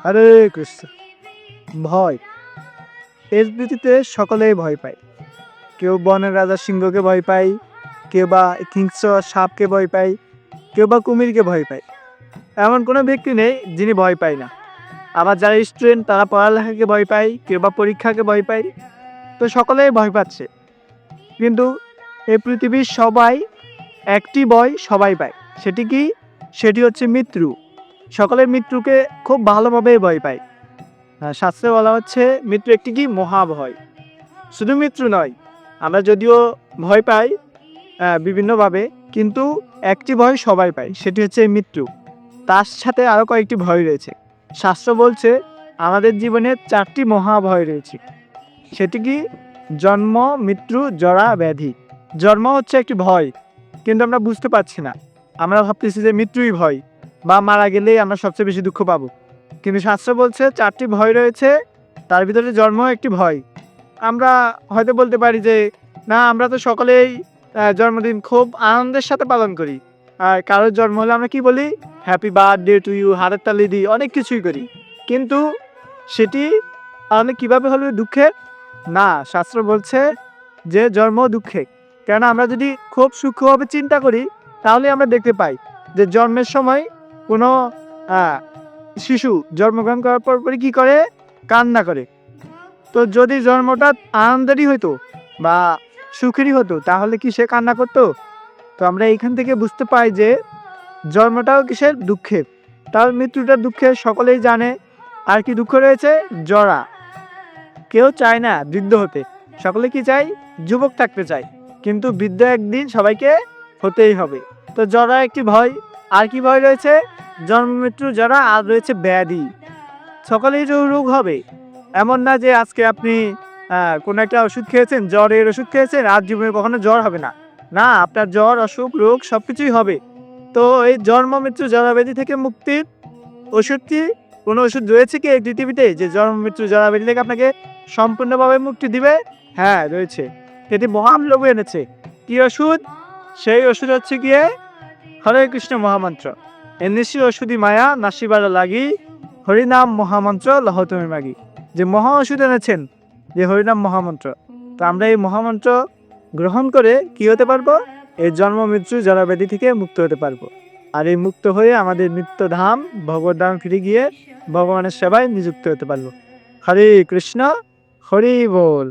হরে কৃষ্ণ। ভয়, এর পৃথিবীতে সকলেই ভয় পায়। কেউ বনের রাজা সিংহকে ভয় পায়, কেউ বা হিংস্র সাপকে ভয় পায়, কেউ বা কুমিরকে ভয় পায়। এমন কোনো ব্যক্তি নেই যিনি ভয় পায় না। আবার যারা স্টুডেন্ট তারা পড়ালেখাকে ভয় পায়, কেউ বা পরীক্ষাকে ভয় পায়। তো সকলেই ভয় পাচ্ছে, কিন্তু এই পৃথিবীর সবাই একটি ভয় সবাই পায়। সেটি কি? সেটি হচ্ছে মৃত্যু। সকলের মৃত্যুকে খুব ভালোভাবেই ভয় পায়। শাস্ত্রে বলা হচ্ছে মৃত্যু একটি কি মহাভয়। শুধু মৃত্যু নয়, আমরা যদিও ভয় পাই বিভিন্নভাবে, কিন্তু একটি ভয় সবাই পায়, সেটি হচ্ছে মৃত্যু। তার সাথে আরও কয়েকটি ভয় রয়েছে। শাস্ত্র বলছে আমাদের জীবনে 4টি মহাভয় রয়েছে। সেটি কি? জন্ম, মৃত্যু, জরা, ব্যাধি। জন্ম হচ্ছে একটি ভয়, কিন্তু আমরা বুঝতে পারছি না। আমরা ভাবতেছি যে মৃত্যুই ভয়, বা মারা গেলেই আমরা সবচেয়ে বেশি দুঃখ পাবো। কিন্তু শাস্ত্র বলছে 4টি ভয় রয়েছে, তার ভিতরে জন্ম একটি ভয়। আমরা হয়তো বলতে পারি যে না, আমরা তো সকলেই জন্মদিন খুব আনন্দের সাথে পালন করি। আর কারোর জন্ম হলে আমরা কি বলি? হ্যাপি বার্থডে টু ইউ, হাতের তালি দিই, অনেক কিছুই করি। কিন্তু সেটি তাহলে কিভাবে হলো দুঃখের? না, শাস্ত্র বলছে যে জন্ম দুঃখে। কেন? আমরা যদি খুব সূক্ষ্মভাবে চিন্তা করি তাহলে আমরা দেখতে পাই যে জন্মের সময় কোনো শিশু জন্মগ্রহণ করার পরই কি করে? কান্না করে। তো যদি জন্মটা আনন্দেরই হতো বা সুখেরই হতো তাহলে কি সে কান্না করতো? তো আমরা এইখান থেকে বুঝতে পাই যে জন্মটাও কিসের? দুঃখের। তার মৃত্যুটা দুঃখের, সকলেই জানে। আর কি দুঃখ রয়েছে? জরা। কেউ চায় না বৃদ্ধ হতে, সকলে কি চায়? যুবক থাকতে চায়। কিন্তু বৃদ্ধ একদিন সবাইকে হতেই হবে। তো জরা একটি ভয়। আর কি ভয় রয়েছে? জন্ম, মৃত্যু, জরা। আর রয়েছে ব্যাধি। সকলেই রোগ হবে, এমন না যে আজকে আপনি কোনো একটা ওষুধ খেয়েছেন, জ্বরের ওষুধ খেয়েছেন, আর জীবনে কখনো জ্বর হবে না। না, আপনার জ্বর, অসুখ, রোগ সবকিছুই হবে। তো এই জন্ম, মৃত্যু, জরা, ব্যাধি থেকে মুক্তির ওষুধ কি? কোনো ওষুধ রয়েছে কি এই পৃথিবীতে যে জন্ম, মৃত্যু, জরা, ব্যাধি থেকে আপনাকে সম্পূর্ণভাবে মুক্তি দিবে? হ্যাঁ, রয়েছে। এটি মহাপ্রভু এনেছে। কি ওষুধ? সেই ওষুধ হচ্ছে গিয়ে হরে কৃষ্ণ মহামন্ত্র। এনেছি ওষুধি মায়া নাসিবার লাগি, হরিনাম মহামন্ত্র লহ তুমি মাগি। যে মহা ওষুধ এনেছেন, যে হরিনাম মহামন্ত্র। তো আমরা এই মহামন্ত্র গ্রহণ করে কি হতে পারবো? এই জন্ম, মৃত্যু, জরা, ব্যাধি থেকে মুক্ত হতে পারবো। আর এই মুক্ত হয়ে আমাদের নিত্যধাম ভগবদ্ধাম ফিরে গিয়ে ভগবানের সেবায় নিযুক্ত হতে পারবো। হরে কৃষ্ণ, হরি বল।